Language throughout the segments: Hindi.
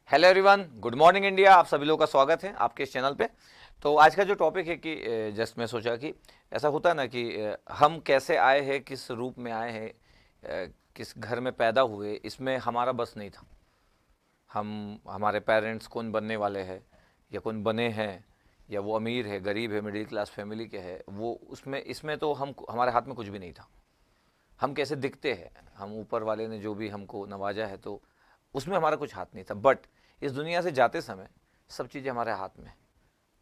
Hello everyone, good morning India. आप सभी लोगों का स्वागत है आपके इस चैनल पे। तो आज का जो टॉपिक है कि जस्ट मैं सोचा कि ऐसा होता है ना कि हम कैसे आए हैं, किस रूप में आए हैं, किस घर में पैदा हुए, इसमें हमारा बस नहीं था। हम हमारे पेरेंट्स कौन बनने वाले हैं या कौन बने हैं, या वो अमीर है, गरीब है, मिडिल क्लास फैमिली के है, वो उसमें इसमें तो हम हमारे हाथ में कुछ भी नहीं था। हम कैसे दिखते हैं, हम ऊपर वाले ने जो भी हमको नवाजा है तो उसमें हमारा कुछ हाथ नहीं था। बट इस दुनिया से जाते समय सब चीज़ें हमारे हाथ में,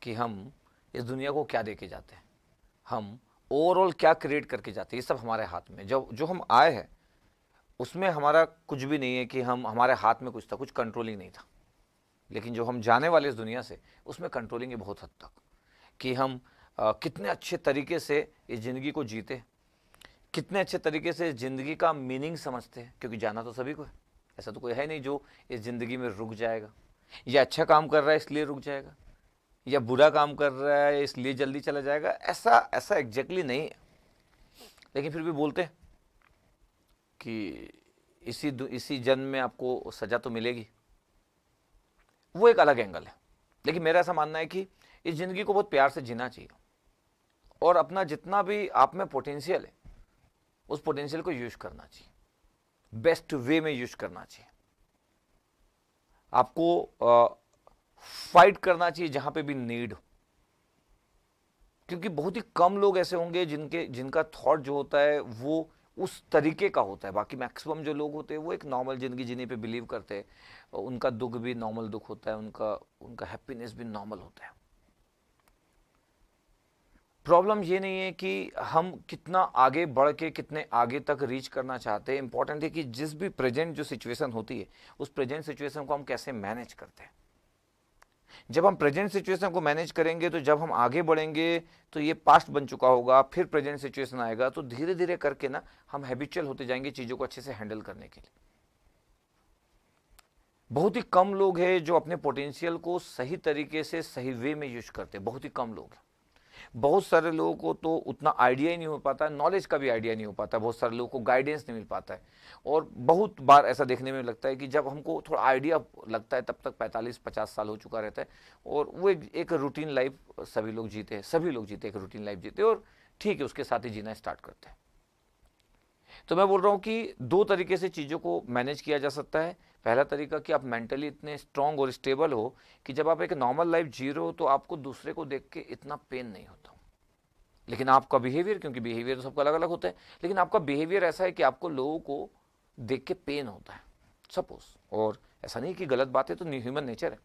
कि हम इस दुनिया को क्या दे के जाते हैं, हम ओवरऑल क्या क्रिएट करके जाते हैं, ये सब हमारे हाथ में। जो जो हम आए हैं उसमें हमारा कुछ भी नहीं है कि हम हमारे हाथ में कुछ था, कुछ कंट्रोलिंग नहीं था। लेकिन जो हम जाने वाले इस दुनिया से, उसमें कंट्रोलिंग है बहुत हद तक, कि हम कितने अच्छे तरीके से इस ज़िंदगी को जीते, कितने अच्छे तरीके से ज़िंदगी का मीनिंग समझते हैं। क्योंकि जाना तो सभी को है, ऐसा तो कोई है नहीं जो इस ज़िंदगी में रुक जाएगा, या अच्छा काम कर रहा है इसलिए रुक जाएगा, या बुरा काम कर रहा है इसलिए जल्दी चला जाएगा। ऐसा ऐसा एग्जैक्टली नहीं है। लेकिन फिर भी बोलते हैं कि इसी जन्म में आपको सज़ा तो मिलेगी। वो एक अलग एंगल है। लेकिन मेरा ऐसा मानना है कि इस ज़िंदगी को बहुत प्यार से जीना चाहिए, और अपना जितना भी आप में पोटेंशियल है उस पोटेंशियल को यूज करना चाहिए, बेस्ट वे में यूज करना चाहिए। आपको फाइट करना चाहिए जहां पे भी नीड हो। क्योंकि बहुत ही कम लोग ऐसे होंगे जिनका थॉट जो होता है वो उस तरीके का होता है। बाकी मैक्सिमम जो लोग होते हैं वो एक नॉर्मल ज़िंदगी जीने पे बिलीव करते हैं। उनका दुख भी नॉर्मल दुख होता है, उनका उनका हैप्पीनेस भी नॉर्मल होता है। प्रॉब्लम ये नहीं है कि हम कितना आगे बढ़ के कितने आगे तक रीच करना चाहते हैं। इंपॉर्टेंट है कि जिस भी प्रेजेंट जो सिचुएशन होती है उस प्रेजेंट सिचुएशन को हम कैसे मैनेज करते हैं। जब हम प्रेजेंट सिचुएशन को मैनेज करेंगे तो जब हम आगे बढ़ेंगे तो ये पास्ट बन चुका होगा, फिर प्रेजेंट सिचुएशन आएगा, तो धीरे धीरे करके ना हम हैबिचुअल होते जाएंगे चीज़ों को अच्छे से हैंडल करने के लिए। बहुत ही कम लोग हैं जो अपने पोटेंशियल को सही तरीके से सही वे में यूज करते हैं, बहुत ही कम लोग हैं। बहुत सारे लोगों को तो उतना आइडिया ही नहीं हो पाता है, नॉलेज का भी आइडिया नहीं हो पाता है, बहुत सारे लोगों को गाइडेंस नहीं मिल पाता है। और बहुत बार ऐसा देखने में लगता है कि जब हमको थोड़ा आइडिया लगता है तब तक 45-50 साल हो चुका रहता है, और वो एक रूटीन लाइफ सभी लोग जीते हैं, सभी लोग जीते एक रूटीन लाइफ जीते हैं, और ठीक है उसके साथ ही जीना स्टार्ट करते हैं। तो मैं बोल रहा हूँ कि दो तरीके से चीज़ों को मैनेज किया जा सकता है। पहला तरीका कि आप मेंटली इतने स्ट्रांग और स्टेबल हो कि जब आप एक नॉर्मल लाइफ जी रहे हो तो आपको दूसरे को देख के इतना पेन नहीं होता। लेकिन आपका बिहेवियर, क्योंकि बिहेवियर तो सबका अलग अलग होता है, लेकिन आपका बिहेवियर ऐसा है कि आपको लोगों को देख के पेन होता है सपोज। और ऐसा नहीं कि गलत बात है, तो ह्यूमन नेचर है,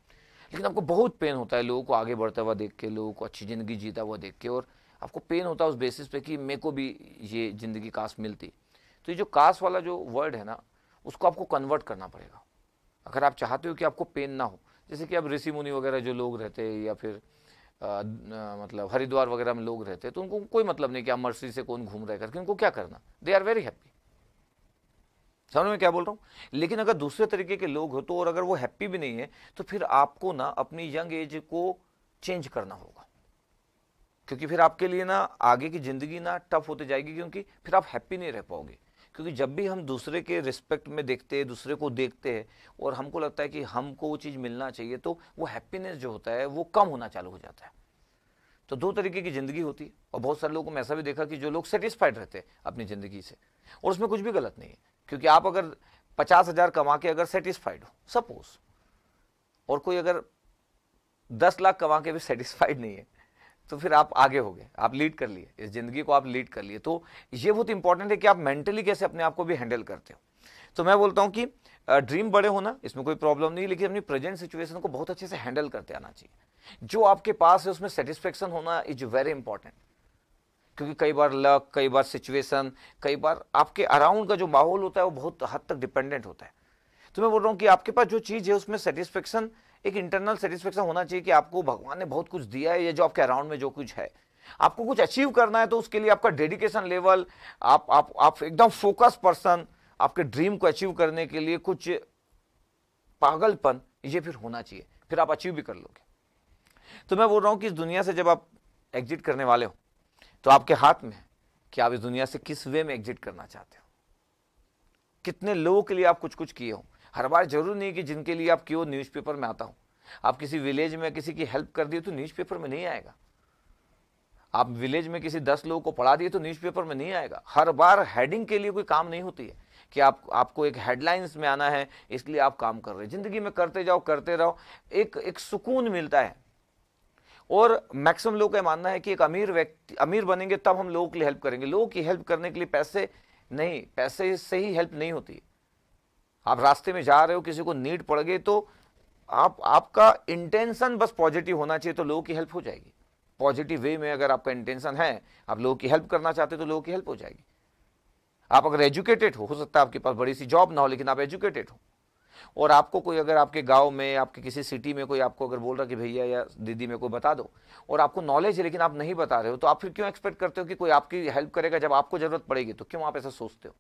लेकिन आपको बहुत पेन होता है लोगों को आगे बढ़ता हुआ देख के, लोगों को अच्छी ज़िंदगी जीता हुआ देख के, और आपको पेन होता है उस बेसिस पे कि मेरे को भी ये ज़िंदगी काश मिलती। तो ये जो काश वाला जो वर्ड है ना, उसको आपको कन्वर्ट करना पड़ेगा अगर आप चाहते हो कि आपको पेन ना हो। जैसे कि अब ऋषि मुनि वगैरह जो लोग रहते हैं, या फिर मतलब हरिद्वार वगैरह में लोग रहते हैं, तो उनको कोई मतलब नहीं कि आप मर्सी से कौन घूम रहा है करके, उनको क्या करना, दे आर वेरी हैप्पी। समझ में क्या बोल रहा हूँ। लेकिन अगर दूसरे तरीके के लोग हो तो, और अगर वो हैप्पी भी नहीं है, तो फिर आपको ना अपनी यंग एज को चेंज करना होगा। क्योंकि फिर आपके लिए ना आगे की ज़िंदगी ना टफ होती जाएगी, क्योंकि फिर आप हैप्पी नहीं रह पाओगे। क्योंकि जब भी हम दूसरे के रिस्पेक्ट में देखते हैं, दूसरे को देखते हैं, और हमको लगता है कि हमको वो चीज़ मिलना चाहिए, तो वो हैप्पीनेस जो होता है वो कम होना चालू हो जाता है। तो दो तरीके की ज़िंदगी होती है, और बहुत सारे लोगों को मैं ऐसा भी देखा कि जो लोग सेटिस्फाइड रहते हैं अपनी ज़िंदगी से, और उसमें कुछ भी गलत नहीं है। क्योंकि आप अगर 50,000 कमा के अगर सेटिस्फाइड हो सपोज, और कोई अगर 10 लाख कमा के भी सेटिस्फाइड नहीं है, तो फिर आप आगे हो गए, आप लीड कर लिए इस ज़िंदगी को, आप लीड कर लिए। तो ये बहुत इंपॉर्टेंट है कि आप मेंटली कैसे अपने आप को भी हैंडल करते हो। तो मैं बोलता हूँ कि ड्रीम बड़े होना, इसमें कोई प्रॉब्लम नहीं, लेकिन अपनी प्रेजेंट सिचुएशन को बहुत अच्छे से हैंडल करते आना चाहिए। जो आपके पास है उसमें सेटिस्फेक्शन होना इज वेरी इंपॉर्टेंट। क्योंकि कई बार लक, कई बार सिचुएशन, कई बार आपके अराउंड का जो माहौल होता है वो बहुत हद तक डिपेंडेंट होता है। तो मैं बोल रहा हूँ कि आपके पास जो चीज़ है उसमें सेटिस्फेक्शन, एक इंटरनल सेटिस्फेक्शन होना चाहिए कि आपको भगवान ने बहुत कुछ दिया है, या जो आपके अराउंड में जो कुछ है, आपको कुछ अचीव करना है, तो उसके लिए आपका डेडिकेशन लेवल, आप एकदम फोकस पर्सन, आपके ड्रीम को अचीव करने के लिए कुछ पागलपन ये फिर होना चाहिए, फिर आप अचीव भी कर लोगे। तो मैं बोल रहा हूँ कि इस दुनिया से जब आप एग्जिट करने वाले हो तो आपके हाथ में है कि आप इस दुनिया से किस वे में एग्जिट करना चाहते हो। कितने लोगों के लिए आप कुछ कुछ किए हो। हर बार जरूरी नहीं कि जिनके लिए आप क्यों न्यूज़पेपर में आता हूं। आप किसी विलेज में किसी की हेल्प कर दिए तो न्यूज़पेपर में नहीं आएगा। आप विलेज में किसी 10 लोगों को पढ़ा दिए तो न्यूज़पेपर में नहीं आएगा। हर बार हेडिंग के लिए कोई काम नहीं होती है कि आपको एक हेडलाइंस में आना है इसलिए आप काम कर रहे हैं। जिंदगी में करते जाओ करते रहो, एक सुकून मिलता है। और मैक्सिमम लोग का मानना है कि एक अमीर बनेंगे तब हम लोगों के लिए हेल्प करेंगे। लोगों की हेल्प करने के लिए पैसे नहीं, पैसे से ही हेल्प नहीं होती। आप रास्ते में जा रहे हो, किसी को नीड पड़ गई तो आपका इंटेंशन बस पॉजिटिव होना चाहिए तो लोगों की हेल्प हो जाएगी। पॉजिटिव वे में अगर आपका इंटेंशन है, आप लोगों की हेल्प करना चाहते हो तो लोगों की हेल्प हो जाएगी। आप अगर एजुकेटेड हो सकता है आपके पास बड़ी सी जॉब ना हो लेकिन आप एजुकेटेड हो, और आपको कोई अगर आपके गांव में, आपके किसी सिटी में कोई आपको अगर बोल रहा कि भैया या दीदी मेरे को बता दो, और आपको नॉलेज है लेकिन आप नहीं बता रहे हो, तो आप फिर क्यों एक्सपेक्ट करते हो कि कोई आपकी हेल्प करेगा जब आपको जरूरत पड़ेगी? तो क्यों आप ऐसा सोचते हो?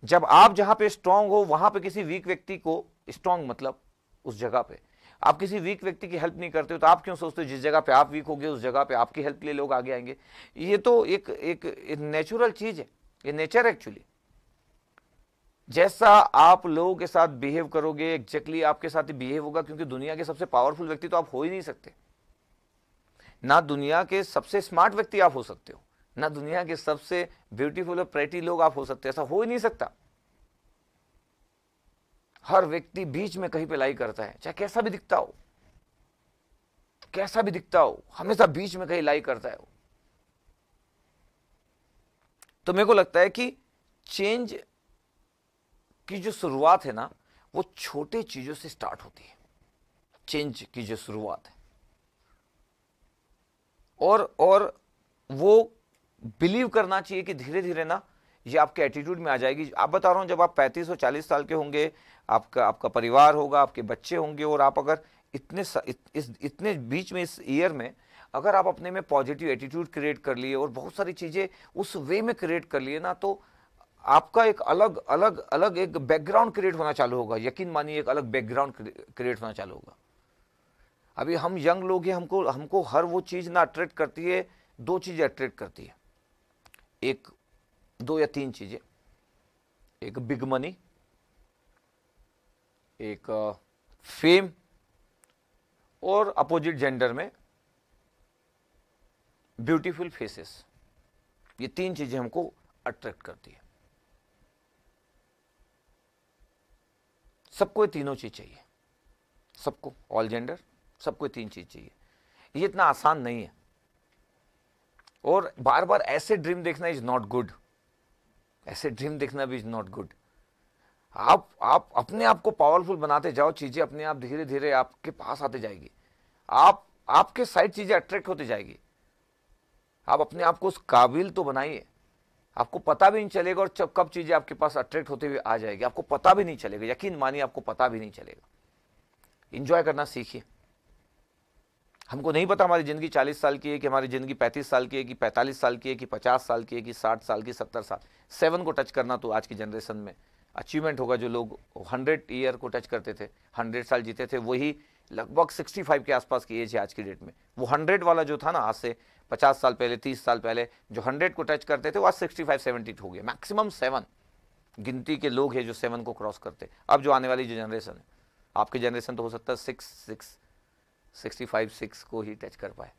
जब आप जहां पे स्ट्रांग हो वहां पे किसी वीक व्यक्ति को, स्ट्रांग मतलब उस जगह पे आप किसी वीक व्यक्ति की हेल्प नहीं करते हो, तो आप क्यों सोचते हो जिस जगह पे आप वीक होगे उस जगह पे आपकी हेल्प के लिए लोग आगे आएंगे? ये तो एक नेचुरल चीज है, ये नेचर एक्चुअली। जैसा आप लोगों के साथ बिहेव करोगे एग्जैक्टली आपके साथ ही बिहेव होगा, क्योंकि दुनिया के सबसे पावरफुल व्यक्ति तो आप हो ही नहीं सकते। ना दुनिया के सबसे स्मार्ट व्यक्ति आप हो सकते हो, ना दुनिया के सबसे ब्यूटीफुल और प्रेटी लोग आप हो सकते हो, ऐसा हो ही नहीं सकता। हर व्यक्ति बीच में कहीं पे लाई करता है, चाहे कैसा भी दिखता हो, कैसा भी दिखता हो, हमेशा बीच में कहीं लाई करता है वो। तो मेरे को लगता है कि चेंज की जो शुरुआत है ना, वो छोटे चीजों से स्टार्ट होती है। चेंज की जो शुरुआत है, और वो बिलीव करना चाहिए कि धीरे धीरे ना ये आपके एटीट्यूड में आ जाएगी। आप बता रहा हूं, जब आप 35 और 40 साल के होंगे, आपका परिवार होगा, आपके बच्चे होंगे, और आप अगर इतने बीच में, इस ईयर में अगर आप अपने में पॉजिटिव एटीट्यूड क्रिएट कर लिए और बहुत सारी चीजें उस वे में क्रिएट कर लिए ना, तो आपका एक अलग अलग अलग एक बैकग्राउंड क्रिएट होना चालू होगा। यकीन मानिए, एक अलग बैकग्राउंड क्रिएट होना चालू होगा। अभी हम यंग लोग हैं, हमको हर वो चीज ना अट्रैक्ट करती है। दो चीजें अट्रैक्ट करती है, एक, दो या तीन चीजें। एक बिग मनी, एक फेम, और अपोजिट जेंडर में ब्यूटीफुल फेसेस। ये तीन चीजें हमको अट्रैक्ट करती है। सबको ये तीनों चीज चाहिए, सबको, ऑल जेंडर, सबको ये तीन चीज चाहिए। ये इतना आसान नहीं है, और बार बार ऐसे ड्रीम देखना इज नॉट गुड। ऐसे ड्रीम देखना भी इज नॉट गुड। आप अपने आप को पावरफुल बनाते जाओ, चीजें अपने आप धीरे धीरे आपके पास आते जाएगी। आपके साइड चीजें अट्रैक्ट होती जाएगी। आप अपने आप को उस काबिल तो बनाइए, आपको पता भी नहीं चलेगा, और कब चीजें आपके पास अट्रैक्ट होते हुए आ जाएगी आपको पता भी नहीं चलेगा। यकीन मानिए, आपको पता भी नहीं चलेगा। इंजॉय करना सीखिए। हमको नहीं पता हमारी जिंदगी 40 साल की है कि हमारी जिंदगी 35 साल की है कि 45 साल की है कि 50 साल की है कि 60 साल की, 70 साल। 7 को टच करना तो आज की जनरेशन में अचीवमेंट होगा। जो लोग 100 ईयर को टच करते थे, 100 साल जीते थे, वही लगभग 65 के आसपास की एज है आज की डेट में। वो 100 वाला जो था ना, आज से 50 साल पहले, 30 साल पहले जो 100 को टच करते थे, वो आज 65-70 हो गए। मैक्सिमम 7 गिनती के लोग हैं जो 7 को क्रॉस करते। अब जो आने वाली जो जनरेशन है, आपकी जनरेशन तो हो सकता है 65-6 को ही टच कर पाए।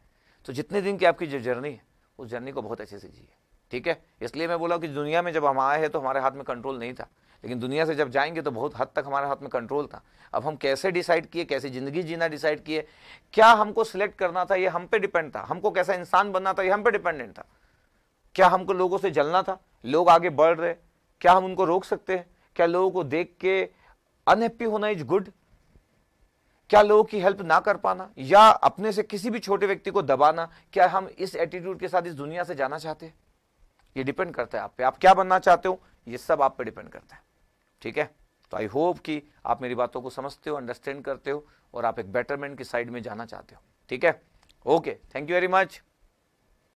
तो जितने दिन की आपकी जो जर्नी है, उस जर्नी को बहुत अच्छे से जिए, ठीक है। इसलिए मैं बोला कि दुनिया में जब हम आए हैं तो हमारे हाथ में कंट्रोल नहीं था, लेकिन दुनिया से जब जाएंगे तो बहुत हद तक हमारे हाथ में कंट्रोल था। अब हम कैसे डिसाइड किए, कैसे ज़िंदगी जीना डिसाइड किए, क्या हमको सिलेक्ट करना था ये हम पे डिपेंड था, हमको कैसा इंसान बनना था ये हम पे डिपेंडेंट था। क्या हमको लोगों से जलना था? लोग आगे बढ़ रहे, क्या हम उनको रोक सकते हैं? क्या लोगों को देख के अनहैप्पी होना इज गुड? क्या लोगों की हेल्प ना कर पाना या अपने से किसी भी छोटे व्यक्ति को दबाना, क्या हम इस एटीट्यूड के साथ इस दुनिया से जाना चाहते हैं? ये डिपेंड करता है आप पे, आप क्या बनना चाहते हो, ये सब आप पे डिपेंड करता है, ठीक है। तो आई होप कि आप मेरी बातों को समझते हो, अंडरस्टैंड करते हो, और आप एक बेटरमेंट की साइड में जाना चाहते हो, ठीक है। Okay, thank you very much.